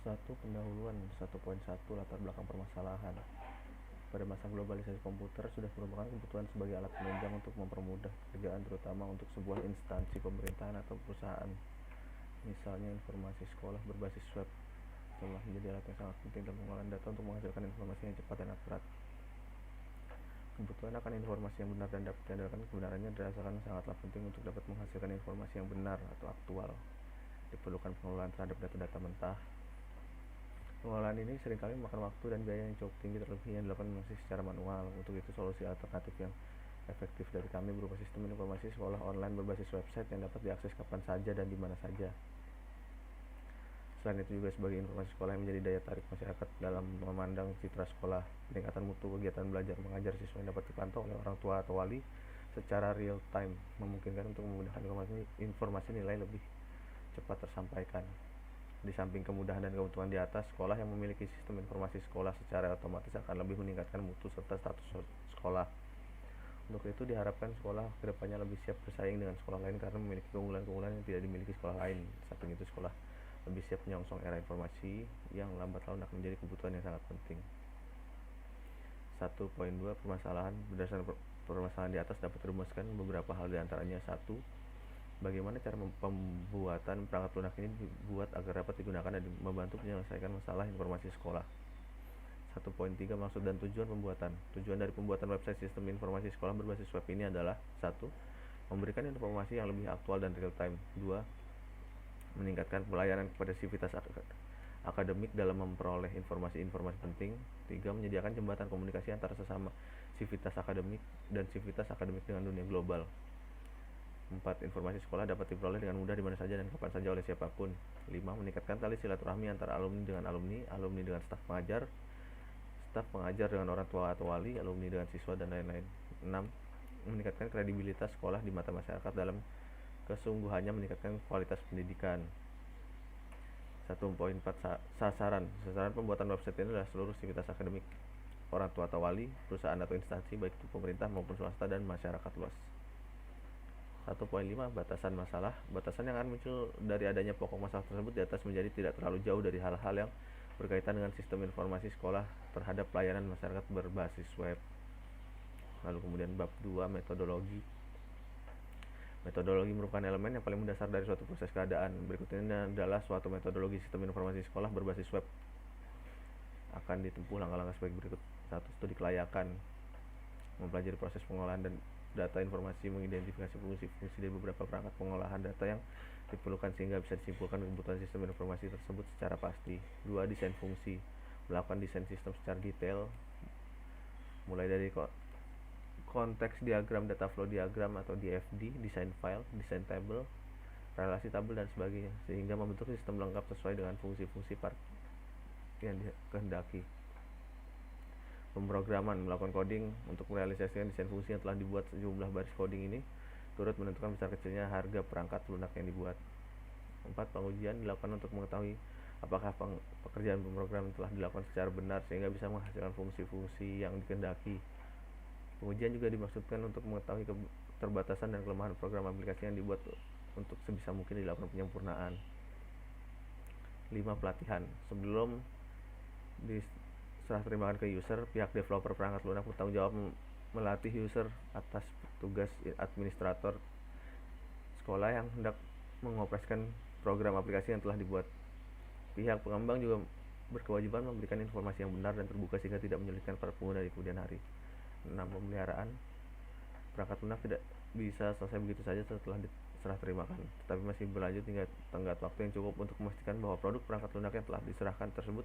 Pendahuluan 1.1 Latar belakang permasalahan. Pada masa globalisasi komputer sudah merupakan kebutuhan sebagai alat penunjang untuk mempermudah pekerjaan, terutama untuk sebuah instansi pemerintahan atau perusahaan. Misalnya informasi sekolah berbasis web telah menjadi alat yang sangat penting dalam pengolahan data untuk menghasilkan informasi yang cepat dan akurat. Kebutuhan akan informasi yang benar dan dapat diandalkan kebenarannya dirasakan sangatlah penting untuk dapat menghasilkan informasi yang benar atau aktual. Diperlukan pengelolaan terhadap data-data mentah. Pengelolaan ini seringkali memakan waktu dan biaya yang cukup tinggi, terlebih yang dilakukan masih secara manual. Untuk itu, solusi alternatif yang efektif dari kami berupa sistem informasi sekolah online berbasis website yang dapat diakses kapan saja dan di mana saja. Selain itu juga sebagai informasi sekolah yang menjadi daya tarik masyarakat dalam memandang citra sekolah. Peningkatan mutu kegiatan belajar mengajar siswa yang dapat dipantau oleh orang tua atau wali secara real time memungkinkan untuk memudahkan informasi nilai lebih cepat tersampaikan. Di samping kemudahan dan keuntungan di atas, sekolah yang memiliki sistem informasi sekolah secara otomatis akan lebih meningkatkan mutu serta status sekolah. Untuk itu diharapkan sekolah kedepannya lebih siap bersaing dengan sekolah lain karena memiliki keunggulan-keunggulan yang tidak dimiliki sekolah lain. Samping itu, sekolah lebih siap menyongsong era informasi yang lambat laun akan menjadi kebutuhan yang sangat penting. 1.2 Permasalahan. Berdasarkan permasalahan di atas dapat dirumuskan beberapa hal, diantaranya 1. Bagaimana cara pembuatan perangkat lunak ini dibuat agar dapat digunakan dan membantu menyelesaikan masalah informasi sekolah. 1.3 Maksud dan tujuan pembuatan. Tujuan dari pembuatan website sistem informasi sekolah berbasis web ini adalah 1. Memberikan informasi yang lebih aktual dan real time. 2. Meningkatkan pelayanan kepada sivitas akademik dalam memperoleh informasi-informasi penting. 3. Menyediakan jembatan komunikasi antara sesama sivitas akademik dan sivitas akademik dengan dunia global. 4. Informasi sekolah dapat diperoleh dengan mudah di mana saja dan kapan saja oleh siapapun. 5. Meningkatkan tali silaturahmi antara alumni dengan alumni, alumni dengan staf pengajar dengan orang tua atau wali, alumni dengan siswa, dan lain-lain. 6. Meningkatkan kredibilitas sekolah di mata masyarakat dalam kesungguhannya meningkatkan kualitas pendidikan. 1.4 Sasaran. Sasaran pembuatan website ini adalah seluruh sivitas akademik, orang tua atau wali, perusahaan atau instansi baik itu pemerintah maupun swasta, dan masyarakat luas. 1.5 Batasan masalah. Batasan yang akan muncul dari adanya pokok masalah tersebut di atas menjadi tidak terlalu jauh dari hal-hal yang berkaitan dengan sistem informasi sekolah terhadap pelayanan masyarakat berbasis web. Lalu kemudian bab 2 Metodologi. Metodologi merupakan elemen yang paling mendasar dari suatu proses keadaan. Berikut ini adalah suatu metodologi sistem informasi sekolah berbasis web. Akan ditempuh langkah-langkah sebagai berikut. 1. Studi kelayakan. Mempelajari proses pengolahan dan data informasi, mengidentifikasi fungsi-fungsi dari beberapa perangkat pengolahan data yang diperlukan sehingga bisa disimpulkan kebutuhan sistem informasi tersebut secara pasti. 2. Desain fungsi. Melakukan desain sistem secara detail, mulai dari konteks diagram, data flow diagram atau DFD, desain file, desain table, relasi tabel, dan sebagainya, sehingga membentuk sistem lengkap sesuai dengan fungsi-fungsi yang dikehendaki. Pemrograman. Melakukan coding untuk merealisasikan desain fungsi yang telah dibuat. Sejumlah baris coding ini turut menentukan besar kecilnya harga perangkat lunak yang dibuat. 4. Pengujian dilakukan untuk mengetahui apakah pekerjaan pemrograman telah dilakukan secara benar sehingga bisa menghasilkan fungsi-fungsi yang dikehendaki. Pengujian juga dimaksudkan untuk mengetahui keterbatasan dan kelemahan program aplikasi yang dibuat untuk sebisa mungkin dilakukan penyempurnaan. 5. Pelatihan. Sebelum serah terimakan ke user, pihak developer perangkat lunak bertanggung jawab melatih user atas tugas administrator sekolah yang hendak mengoperasikan program aplikasi yang telah dibuat. Pihak pengembang juga berkewajiban memberikan informasi yang benar dan terbuka sehingga tidak menyulitkan para pengguna di kemudian hari. 6. Pemeliharaan. Perangkat lunak tidak bisa selesai begitu saja setelah diserah terimakan, tetapi masih berlanjut hingga tenggat waktu yang cukup untuk memastikan bahwa produk perangkat lunak yang telah diserahkan tersebut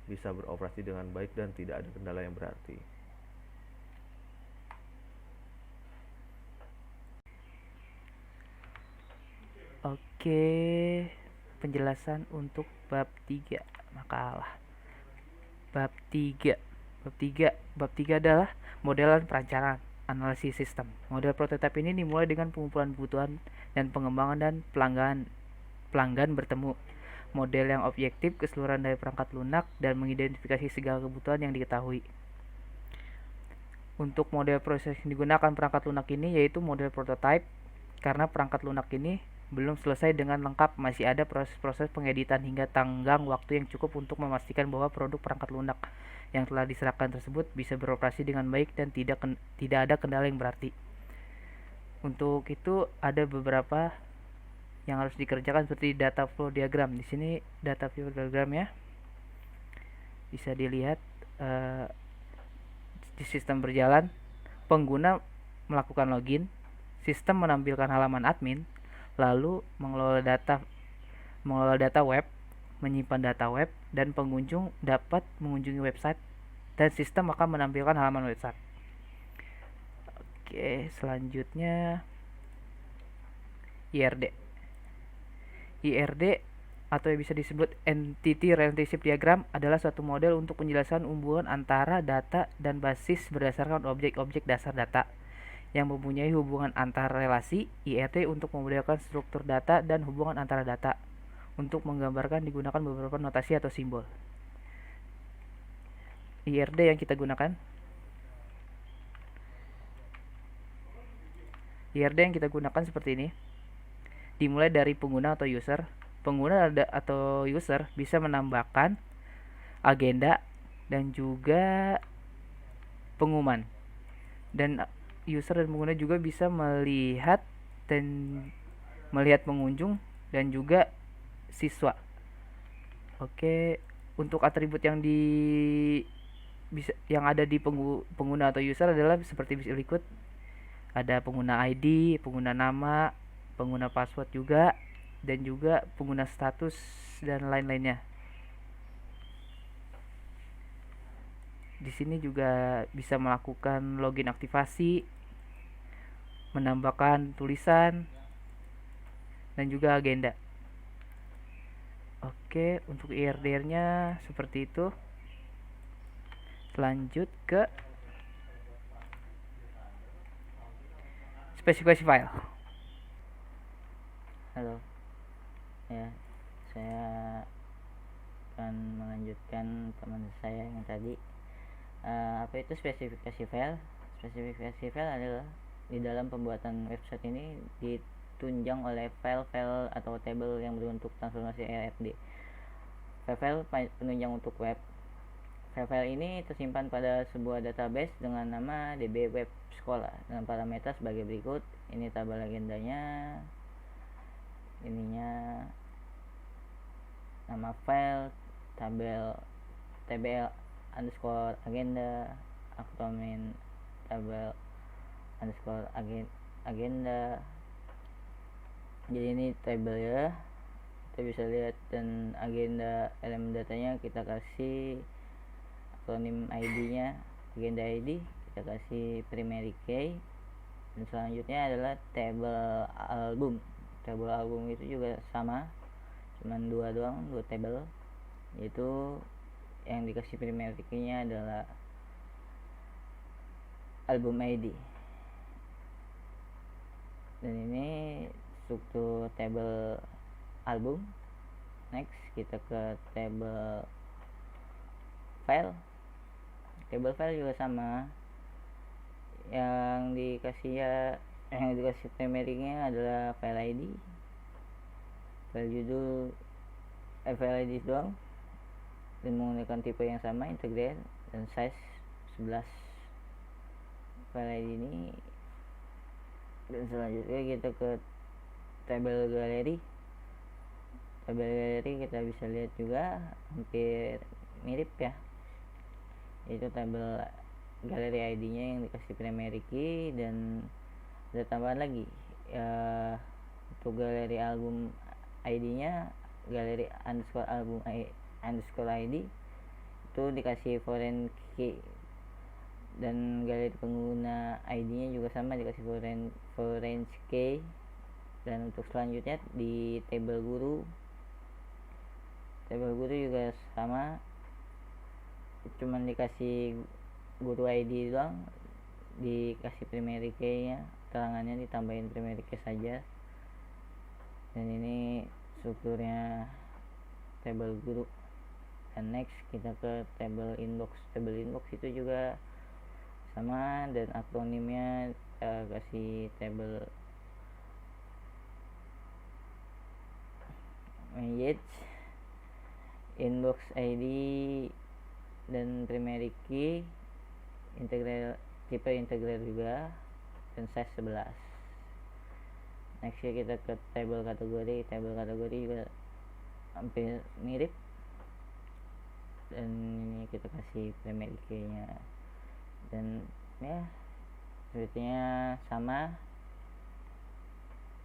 bisa beroperasi dengan baik dan tidak ada kendala yang berarti. Oke, penjelasan untuk bab 3 makalah. Bab 3 adalah modelan perancangan, analisis sistem. Model prototipe ini dimulai dengan pengumpulan kebutuhan dan pengembangan dan pelanggan bertemu. Model yang objektif, keseluruhan dari perangkat lunak, dan mengidentifikasi segala kebutuhan yang diketahui. Untuk model proses yang digunakan perangkat lunak ini yaitu model prototype, karena perangkat lunak ini belum selesai dengan lengkap, masih ada proses-proses pengeditan hingga tenggang waktu yang cukup untuk memastikan bahwa produk perangkat lunak yang telah diserahkan tersebut bisa beroperasi dengan baik dan tidak ada kendala yang berarti. Untuk itu ada beberapa yang harus dikerjakan seperti data flow diagram. Di sini data flow diagramnya bisa dilihat di sistem berjalan, pengguna melakukan login, sistem menampilkan halaman admin, lalu mengelola data web, menyimpan data web, dan pengunjung dapat mengunjungi website dan sistem akan menampilkan halaman website. Oke, selanjutnya IRD. IRD atau yang bisa disebut Entity Relationship Diagram adalah suatu model untuk penjelasan hubungan antara data dan basis berdasarkan objek-objek dasar data yang mempunyai hubungan antar relasi. IRD untuk memodelkan struktur data dan hubungan antara data. Untuk menggambarkan digunakan beberapa notasi atau simbol. IRD yang kita gunakan seperti ini. Dimulai dari pengguna atau user. Pengguna atau user bisa menambahkan agenda dan juga pengumuman. Dan user dan pengguna juga bisa melihat pengunjung dan juga siswa. Oke, untuk atribut yang ada di pengguna atau user adalah seperti berikut. Ada pengguna ID, pengguna nama, pengguna password juga, dan juga pengguna status dan lain-lainnya. Di sini juga bisa melakukan login aktivasi, menambahkan tulisan, dan juga agenda. Oke, untuk IRD-nya seperti itu. Lanjut ke spesifikasi file. Halo, ya, saya akan melanjutkan teman saya yang tadi. Apa itu spesifikasi file? Spesifikasi file adalah di dalam pembuatan website ini ditunjang oleh file-file atau tabel yang berbentuk transformasi EFD. File penunjang untuk web. File ini tersimpan pada sebuah database dengan nama DB Web Sekolah dengan parameter sebagai berikut. Ini tabel agendanya, ininya nama file, tabel tbl underscore agenda, akronim tabel underscore agenda. Jadi ini tabel ya, kita bisa lihat, dan agenda elemen datanya kita kasih akronim ID-nya, agenda ID kita kasih primary key. Dan selanjutnya adalah tabel album. Tabel album itu juga sama, cuman dua tabel, yaitu yang dikasih primary key-nya adalah album ID. Dan ini struktur tabel album. Next kita ke tabel file. Tabel file juga sama, yang dikasih primary-nya adalah file ID, file judul, file ID doang, dan menggunakan tipe yang sama, integer, dan size 11 file ID ini. Dan selanjutnya kita ke tabel galeri. Tabel galeri kita bisa lihat juga hampir mirip ya, itu tabel galeri ID-nya yang dikasih primary key. Dan ada tambahan lagi ya, untuk galeri album ID-nya galeri underscore album underscore ID itu dikasih foreign key, dan galeri pengguna ID-nya juga sama, dikasih foreign key. Dan untuk selanjutnya di tabel guru juga sama, cuman dikasih guru ID doang, dikasih primary key nya, keterangannya ditambahin primary key saja. Dan ini strukturnya tabel guru. Dan next kita ke tabel inbox. Tabel inbox itu juga sama, dan akronimnya kasih tabel message, inbox ID dan primary key, tipe integral juga, dan size 11. Next kita ke table kategori juga hampir mirip, dan ini kita kasih primary key nya, dan ya sepertinya sama.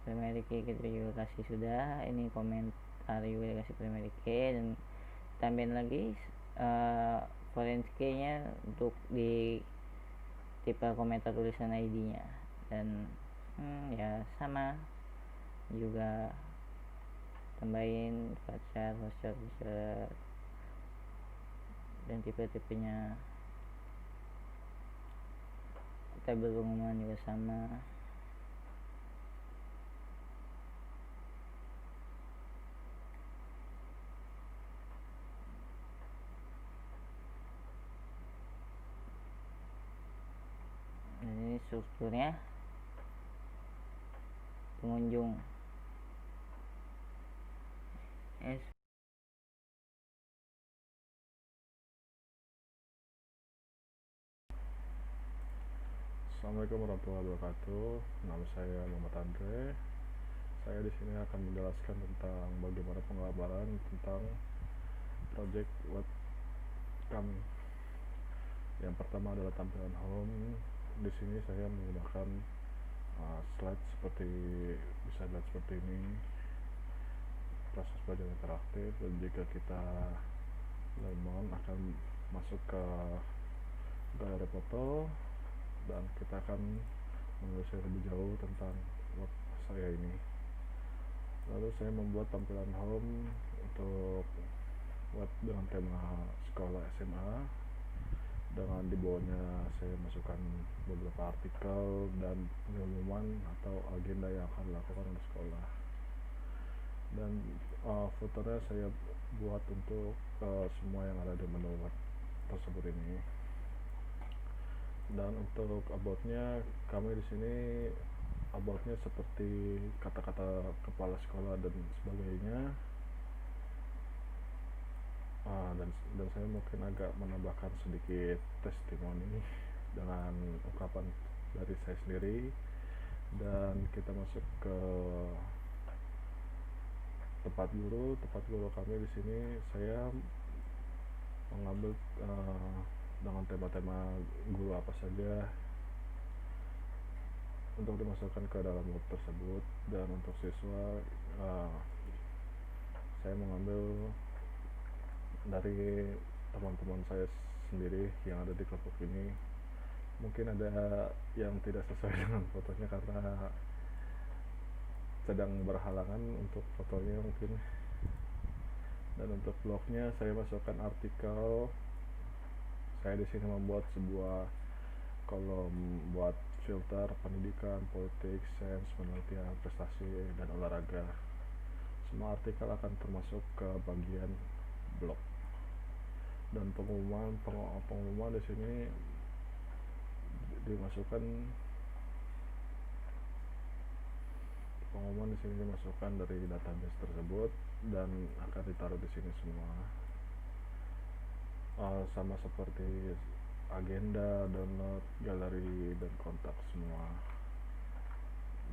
Primary key kita juga kasih sudah, ini komentar juga kasih primary key, dan tambahin lagi foreign key nya untuk di tipe komentar tulisan ID nya, dan ya sama juga, tambahin voucher dan tipe-tipenya. Tabel pengumuman juga sama. Dan ini strukturnya pengunjung. Assalamualaikum warahmatullahi wabarakatuh. Nama saya Muhammad Andre. Saya di sini akan menjelaskan tentang bagaimana penggambaran tentang project web kami. Yang pertama adalah tampilan home. Di sini saya menggunakan slide seperti bisa dilihat seperti ini, proses belajar interaktif, dan jika kita lemon akan masuk ke galeri foto, dan kita akan menelusuri lebih jauh tentang web saya ini. Lalu saya membuat tampilan home untuk web dengan tema sekolah SMA, dengan di bawahnya saya masukkan beberapa artikel dan pengumuman atau agenda yang akan dilakukan di sekolah. Dan footernya saya buat untuk semua yang ada di menu web tersebut ini. Dan untuk aboutnya, kami di sini aboutnya seperti kata-kata kepala sekolah dan sebagainya. Dan saya mungkin agak menambahkan sedikit testimoni dengan ungkapan dari saya sendiri. Dan kita masuk ke tempat guru kami di sini. Saya mengambil dengan tema-tema guru apa saja untuk dimasukkan ke dalam web tersebut. Dan untuk siswa, saya mengambil dari teman-teman saya sendiri yang ada di kelompok ini. Mungkin ada yang tidak sesuai dengan fotonya karena sedang berhalangan untuk fotonya mungkin. Dan untuk blognya saya masukkan artikel. Saya di sini membuat sebuah kolom buat filter pendidikan, politik, sains, penelitian, prestasi, dan olahraga. Semua artikel akan termasuk ke bagian blog. Dan pengumuman di sini dimasukkan dari database tersebut dan akan ditaruh di sini semua. Sama seperti agenda, download, galeri, dan kontak semua.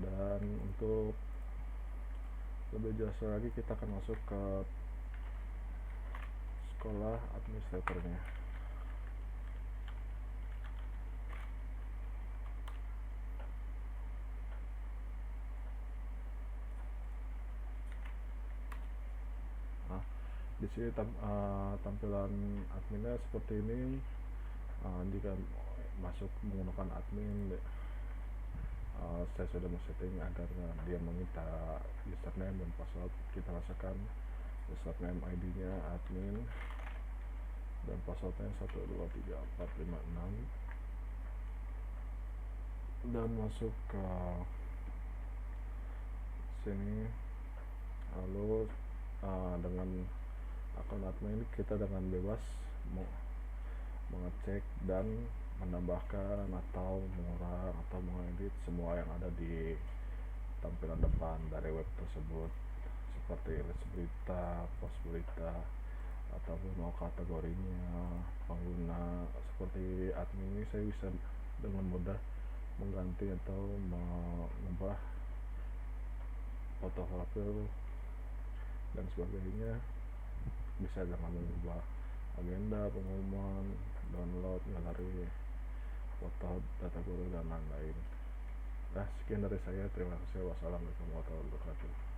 Dan untuk lebih jelas lagi, kita akan masuk ke sekolah administratornya. Di sini tampilan adminnya seperti ini. Jika masuk menggunakan admin, saya sudah setting agar dia meminta username dan password. Kita masukkan username ID-nya admin dan passwordnya 123456, dan masuk ke sini. Lalu dengan akun admin kita dengan bebas mengecek dan menambahkan atau mengurang atau mengedit semua yang ada di tampilan depan dari web tersebut, seperti list berita, pos berita, ataupun mau kategorinya pengguna seperti admin ini, saya bisa dengan mudah mengganti atau mengubah foto profil dan sebagainya, bisa dengan mengubah agenda, pengumuman, download, galeri foto, data guru, dan lain-lain. Nah, sekian dari saya, terima kasih. Wassalamualaikum warahmatullahi wabarakatuh.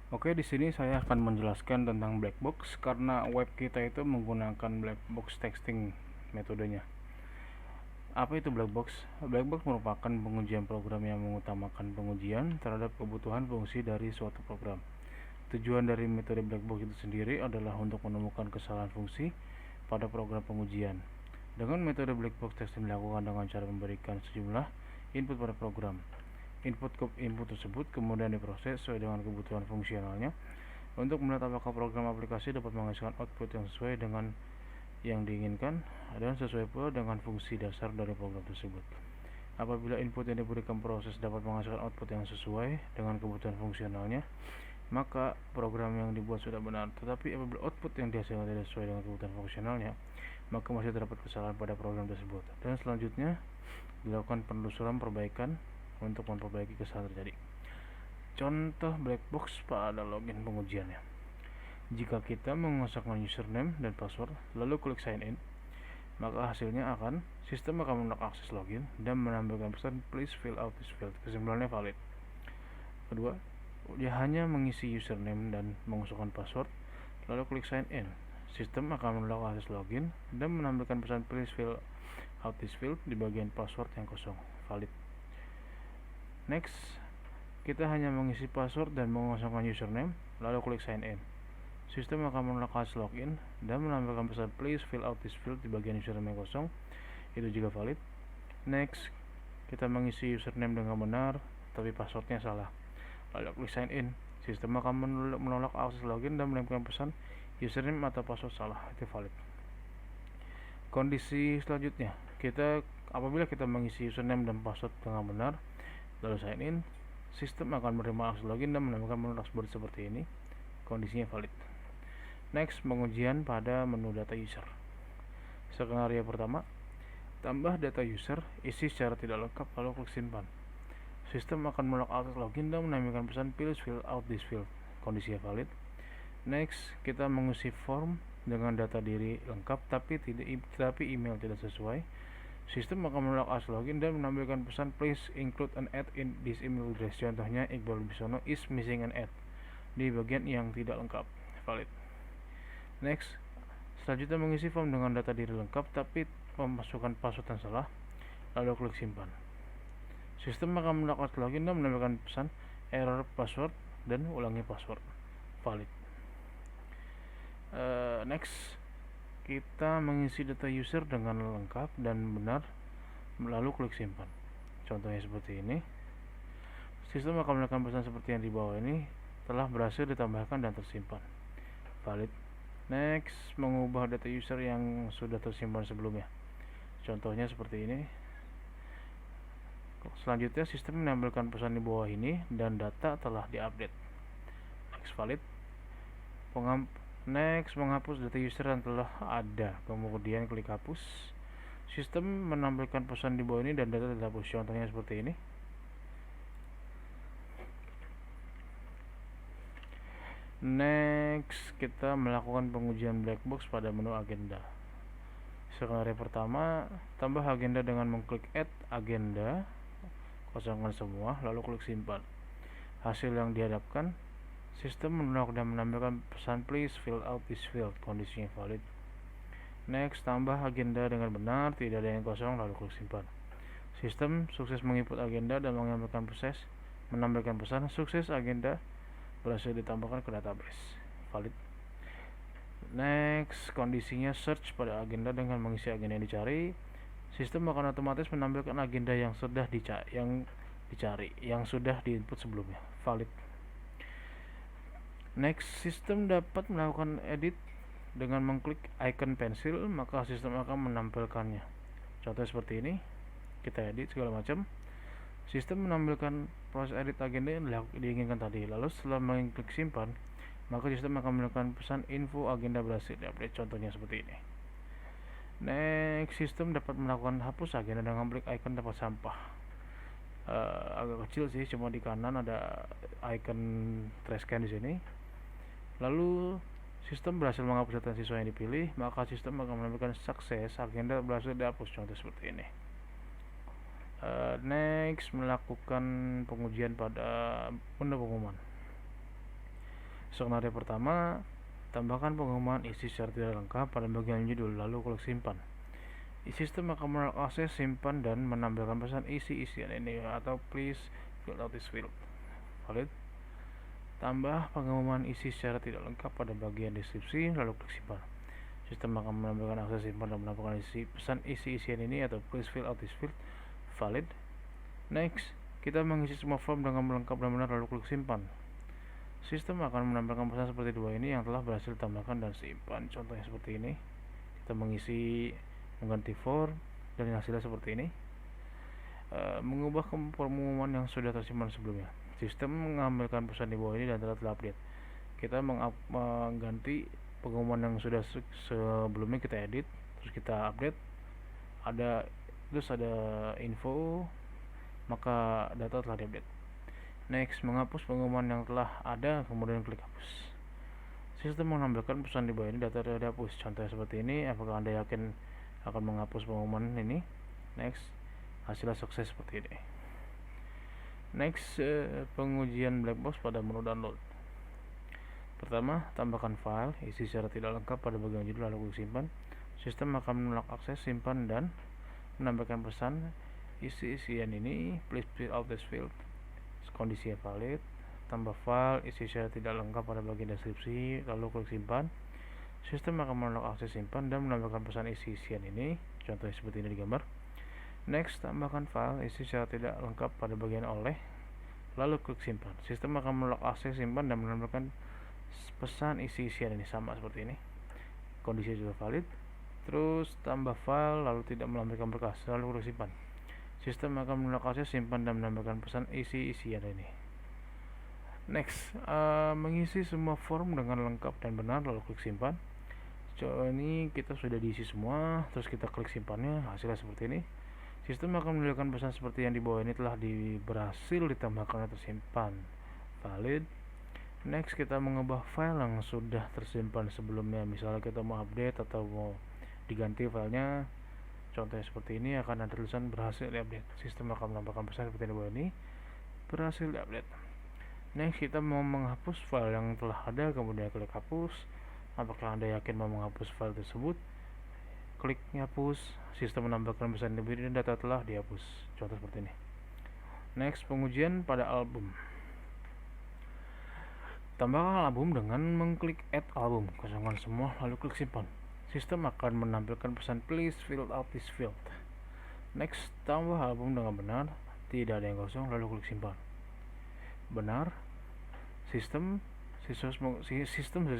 Oke, di sini saya akan menjelaskan tentang black box karena web kita itu menggunakan black box texting metodenya. Apa itu black box? Black box merupakan pengujian program yang mengutamakan pengujian terhadap kebutuhan fungsi dari suatu program. Tujuan dari metode black box itu sendiri adalah untuk menemukan kesalahan fungsi pada program pengujian. Dengan metode black box texting dilakukan dengan cara memberikan sejumlah input pada program. Input tersebut kemudian diproses sesuai dengan kebutuhan fungsionalnya untuk melihat apakah program aplikasi dapat menghasilkan output yang sesuai dengan yang diinginkan dan sesuai pula dengan fungsi dasar dari program tersebut. Apabila input yang diberikan proses dapat menghasilkan output yang sesuai dengan kebutuhan fungsionalnya, maka program yang dibuat sudah benar. Tetapi apabila output yang dihasilkan tidak sesuai dengan kebutuhan fungsionalnya, maka masih terdapat kesalahan pada program tersebut. Dan selanjutnya dilakukan penelusuran perbaikan untuk memperbaiki kesalahan terjadi. Contoh black box pada login pengujiannya. Jika kita memasukkan username dan password lalu klik sign in, maka hasilnya sistem akan menolak akses login dan menampilkan pesan please fill out this field. Kesimpulannya valid. Kedua, dia hanya mengisi username dan memasukkan password lalu klik sign in, sistem akan menolak akses login dan menampilkan pesan please fill out this field di bagian password yang kosong. Valid. Next, kita hanya mengisi password dan mengosongkan username, lalu klik sign in. Sistem akan menolak akses login dan menampilkan pesan please fill out this field di bagian username yang kosong. Itu juga valid. Next, kita mengisi username dengan benar, tapi passwordnya salah. Lalu klik sign in. Sistem akan menolak akses login dan menampilkan pesan username atau password salah. Itu valid. Kondisi selanjutnya, apabila kita mengisi username dan password dengan benar, lalu sign in, sistem akan menerima akses login dan menampilkan menu dashboard seperti ini. Kondisinya valid. Next, pengujian pada menu data user. Skenario pertama, tambah data user, isi secara tidak lengkap, lalu klik simpan. Sistem akan menolak akses login dan menampilkan pesan please fill out this field. Kondisinya valid. Next, kita mengisi form dengan data diri lengkap tapi email tidak sesuai. Sistem akan menolak akses login dan menampilkan pesan please include an ad in this email address. Contohnya Iqbal Bisono is missing an ad di bagian yang tidak lengkap. Valid. Next, selanjutnya mengisi form dengan data diri lengkap tapi memasukkan password yang salah, lalu klik simpan. Sistem akan menolak akses login dan menampilkan pesan error password dan ulangi password. Valid. Next, kita mengisi data user dengan lengkap dan benar, lalu klik simpan. Contohnya seperti ini. Sistem akan menekan pesan seperti yang di bawah ini telah berhasil ditambahkan dan tersimpan. Valid. Next, mengubah data user yang sudah tersimpan sebelumnya. Contohnya seperti ini. Selanjutnya, sistem menampilkan pesan di bawah ini dan data telah diupdate. Next, valid. Next, menghapus data user yang telah ada. Kemudian klik hapus. Sistem menampilkan pesan di bawah ini dan data dihapus. Contohnya seperti ini. Next, kita melakukan pengujian black box pada menu agenda. Skenario pertama, tambah agenda dengan mengklik add agenda, kosongkan semua, lalu klik simpan. Hasil yang dihadapkan, sistem menolak dan menampilkan pesan please fill out this field. Kondisinya valid. Next, tambah agenda dengan benar, tidak ada yang kosong, lalu klik simpan. Sistem sukses menginput agenda dan menampilkan pesan sukses agenda berhasil ditambahkan ke database. Valid. Next, kondisinya search pada agenda dengan mengisi agenda yang dicari. Sistem akan otomatis menampilkan agenda yang sudah dicari, yang sudah diinput sebelumnya. Valid. Next, sistem dapat melakukan edit dengan mengklik icon pensil, maka sistem akan menampilkannya. Contoh seperti ini, kita edit segala macam. Sistem menampilkan proses edit agenda yang diinginkan tadi. Lalu setelah mengklik simpan, maka sistem akan melakukan pesan info agenda berhasil diupdate. Contohnya seperti ini. Next, sistem dapat melakukan hapus agenda dengan klik icon tempat sampah. Agak kecil sih, cuma di kanan ada icon trash can di sini. Lalu sistem berhasil menghapus data siswa yang dipilih, maka sistem akan menampilkan sukses agenda berhasil dihapus. Contoh seperti ini. Next, melakukan pengujian pada benda pengumuman. Skenario pertama, tambahkan pengumuman isi secara tidak lengkap pada bagian judul, lalu klik simpan. Sistem akan mengakses simpan dan menampilkan pesan isi isian ini atau please fill out this field. Valid. Tambah pengumuman isi secara tidak lengkap pada bagian deskripsi, lalu klik simpan. Sistem akan menampilkan akses simpan dan menampilkan pesan isi isian ini atau please fill out this field. Valid. Next, kita mengisi semua form dengan lengkap dan benar, lalu klik simpan. Sistem akan menampilkan pesan seperti dua ini yang telah berhasil ditambahkan dan simpan. Contohnya seperti ini. Kita mengganti form dan hasilnya seperti ini. Mengubah pengumuman yang sudah tersimpan sebelumnya. Sistem mengambilkan pesan di bawah ini dan telah terupdate. Kita mengganti pengumuman yang sudah sebelumnya kita edit, terus kita update. Ada info, maka data telah diupdate. Next, menghapus pengumuman yang telah ada, kemudian klik hapus. Sistem menampilkan pesan di bawah ini, data telah dihapus. Contohnya seperti ini. Apakah Anda yakin akan menghapus pengumuman ini? Next, hasilnya sukses seperti ini. Next, pengujian black box pada menu download. Pertama, tambahkan file isi secara tidak lengkap pada bagian judul, lalu klik simpan. Sistem akan menolak akses simpan dan menambahkan pesan isi isian ini, please fill out this field. Kondisi valid. Tambah file isi secara tidak lengkap pada bagian deskripsi, lalu klik simpan. Sistem akan menolak akses simpan dan menambahkan pesan isi isian ini, contohnya seperti ini di gambar. Next, tambahkan file isi secara tidak lengkap pada bagian oleh, lalu klik simpan. Sistem akan menolak akses simpan dan menambahkan pesan isi isian ini, sama seperti ini. Kondisi sudah valid. Terus tambah file lalu tidak melampirkan berkas, lalu klik simpan. Sistem akan menolak akses simpan dan menambahkan pesan isi isian ini. Next, mengisi semua form dengan lengkap dan benar, lalu klik simpan. Ini kita sudah diisi semua, terus kita klik simpannya, hasilnya seperti ini. Sistem akan menunjukkan pesan seperti yang di bawah ini telah berhasil ditambahkan dan tersimpan. Valid. Next, kita mengubah file yang sudah tersimpan sebelumnya. Misalnya kita mau update atau mau diganti filenya, contohnya seperti ini, akan ada tulisan berhasil diupdate. Sistem akan menambahkan pesan seperti yang di bawah ini, berhasil diupdate. Next, kita mau menghapus file yang telah ada, kemudian klik hapus. Apakah Anda yakin mau menghapus file tersebut? Klik hapus. Sistem menambahkan pesan di bawah ini, data telah dihapus. Contoh seperti ini. Next, pengujian pada album. Tambahkan album dengan mengklik add album, kosongkan semua, lalu klik simpan. Sistem akan menampilkan pesan please fill out this field. Next, tambah album dengan benar, tidak ada yang kosong, lalu klik simpan. Benar. Sistem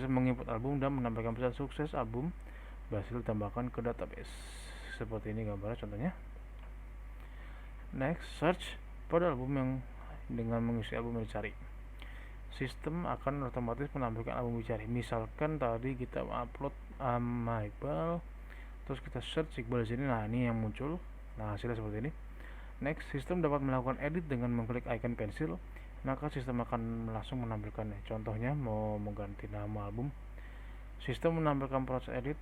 menginput album dan menampilkan pesan sukses album berhasil ditambahkan ke database. Seperti ini gambarnya contohnya. Next, search pada album yang dengan mengisi album yang dicari. Sistem akan otomatis menampilkan album dicari. Misalkan tadi kita upload Iqbal, terus kita search Iqbal di sini. Nah, ini yang muncul. Nah, hasilnya seperti ini. Next, sistem dapat melakukan edit dengan mengklik icon pensil, maka sistem akan langsung menampilkannya. Contohnya mau mengganti nama album. Sistem menampilkan proses edit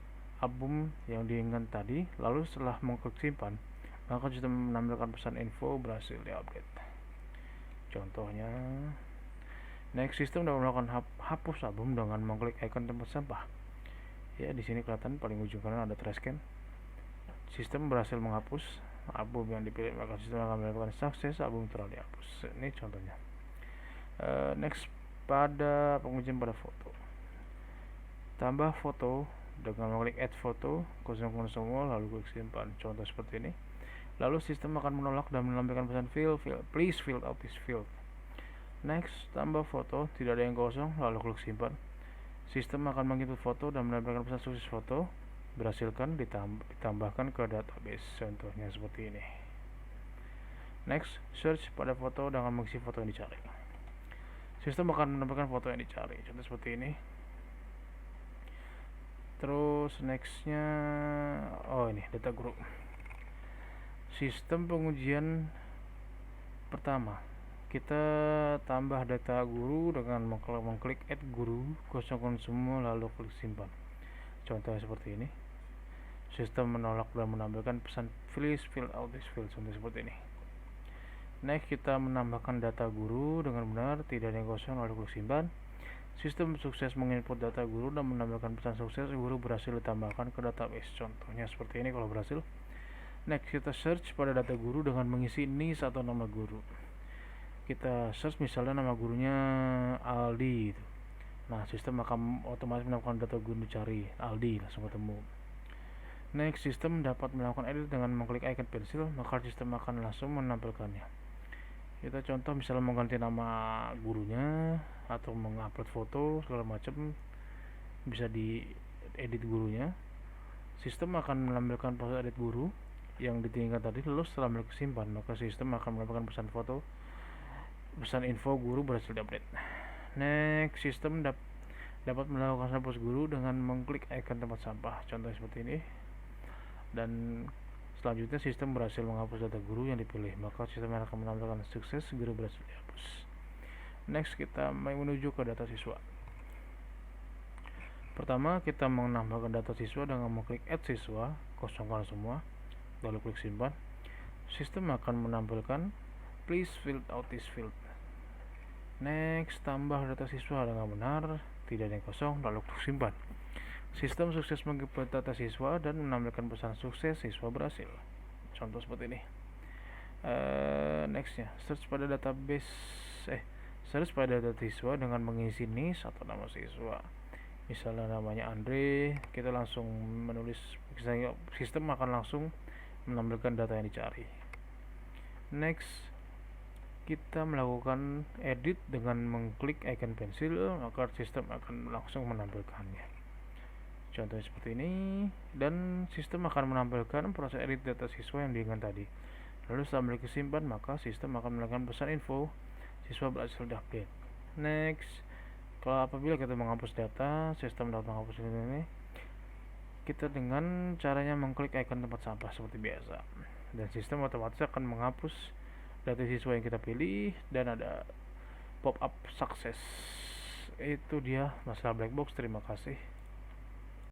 album yang diinginkan tadi, lalu setelah mengklik simpan, maka sistem menampilkan pesan info berhasil diupdate. Contohnya, next, sistem dapat melakukan hapus album dengan mengklik icon tempat sampah. Ya, di sini kelihatan paling ujung kanan ada trash can. Sistem berhasil menghapus album yang dipilih, maka sistem akan melakukan sukses album telah dihapus. Ini contohnya. Next, pada pengujian pada foto. tambah foto dengan mengklik add foto, kosongkan semua lalu klik simpan, contoh seperti ini. Lalu sistem akan menolak dan menampilkan pesan please fill out this field. Next, tambah foto, tidak ada yang kosong, lalu klik simpan. Sistem akan menginput foto dan menampilkan pesan sukses foto berhasilkan ditambahkan ke database, contohnya seperti ini. Next, search pada foto dengan mengisi foto yang dicari. Sistem akan menampilkan foto yang dicari, contoh seperti ini. Terus nextnya, ini data guru. Sistem pengujian pertama, kita tambah data guru dengan mengklik add guru, kosongkan semua lalu klik simpan, contohnya seperti ini. Sistem menolak dan menampilkan pesan please fill out this field, contoh seperti ini. Next, kita menambahkan data guru dengan benar, tidak ada yang kosong, lalu klik simpan. Sistem sukses menginput data guru dan menampilkan pesan sukses guru berhasil ditambahkan ke database, contohnya seperti ini kalau berhasil. Next, kita search pada data guru dengan mengisi NIS atau nama guru. Kita search misalnya nama gurunya Aldi gitu. Nah, sistem akan otomatis menemukan data guru dicari, Aldi, langsung ketemu. Next, sistem dapat melakukan edit dengan mengklik icon pensil, maka sistem akan langsung menampilkannya. Kita contoh misalnya mengganti nama gurunya atau mengupload foto segala macam, bisa diedit gurunya. Sistem akan menampilkan proses edit guru yang ditinggalkan tadi, lalu setelah mengklik simpan maka sistem akan menampilkan pesan info guru berhasil diupdate. Next, sistem dapat melakukan hapus guru dengan mengklik icon tempat sampah, contoh seperti ini. Dan selanjutnya sistem berhasil menghapus data guru yang dipilih, maka sistem akan menampilkan sukses guru berhasil dihapus. Next, kita menuju ke data siswa. Pertama, kita menambahkan data siswa dengan mengklik add siswa, kosongkan semua, lalu klik simpan. Sistem akan menampilkan please fill out this field. Next, tambah data siswa dengan benar, tidak ada yang kosong, lalu klik simpan. Sistem sukses menginput data siswa dan menampilkan pesan sukses siswa berhasil, contoh seperti ini. Nextnya, search pada data siswa dengan mengisi NIS atau nama siswa. Misalnya namanya Andre, kita langsung menulis, sistem akan langsung menampilkan data yang dicari. Next, kita melakukan edit dengan mengklik icon pensil, maka sistem akan langsung menampilkannya, contohnya seperti ini. Dan sistem akan menampilkan proses edit data siswa yang diinginkan tadi. Lalu setelah mengklik simpan maka sistem akan melakukan pesan info siswa berhasil diupdate. Next, kalau apabila kita menghapus data, sistem dapat menghapus ini kita dengan caranya mengklik icon tempat sampah seperti biasa, dan sistem otomatis akan menghapus data siswa yang kita pilih dan ada pop up sukses. Itu dia masalah black box. Terima kasih.